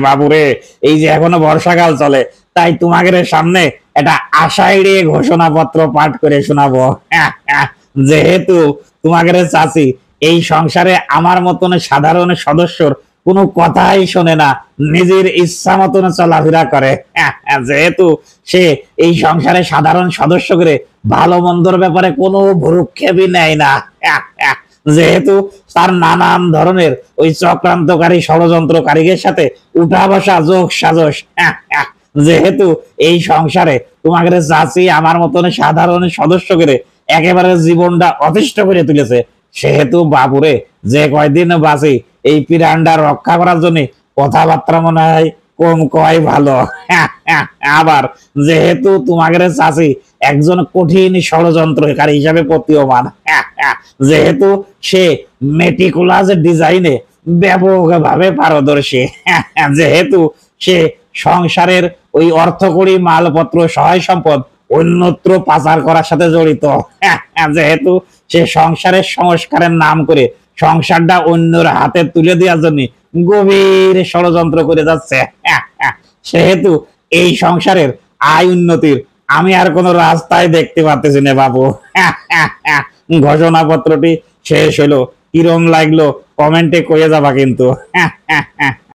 বাবুরে, এই যে এখনো বর্ষাকাল চলে, তাই তোমাদের সামনে একটা আষাঢ়ি ঘোষণাপত্র পাঠ করে শোনাবো। যেহেতু তোমাদের চাচি এই সংসারে আমার মতন সাধারণ সদস্যর কোনো কথাই শোনে না, নিজের ইচ্ছা মতন চলাফেরা করে। যেহেতু সে এই সংসারে সাধারণ সদস্য করে ভালো মন্দর ব্যাপারে কোনো ভ্রুক্ষেপই নেয় না, যেহেতু তার নানান ধরনের ওই চক্রান্তকারী ষড়যন্ত্রকারীদের সাথে উঠা বসা যোগ সাজস, যেহেতু এই সংসারে তোমাদের চাচি আমার মতন সাধারণ সদস্য করে একেবারে জীবনটা অতিষ্ঠ করে তুলেছে, সেহেতু বাবুরে যে কয়দিন বাঁচি এই পিরান্ডা রক্ষা করার জন্য কথাবার্তা মনে হয় কম কয় ভালো। আবার যেহেতু তোমাদের চাচি একজন কঠিন ষড়যন্ত্রকারী হিসাবে প্রতীয়মান, যেহেতু সে মেটিকুলাস ডিজাইনে ব্যাপকভাবে পারদর্শী, যেহেতু সে সংসারের ওই অর্থকড়ি মালপত্র সহায় সম্পদ অন্যত্র পাচার করার সাথে জড়িত, যেহেতু সে সংসারের সংস্কারের নাম করে সংসারটা অন্যের হাতে তুলে দেওয়ার জন্য গভীর ষড়যন্ত্র করে যাচ্ছে, সেহেতু এই সংসারের আয় উন্নতির আমি আর কোনো রাস্তায় দেখতে পাচ্ছি না বাবু। ঘোষণাপত্রটি শেষ হলো, কিরম লাগলো কমেন্টে কয়ে যাবা কিন্তু।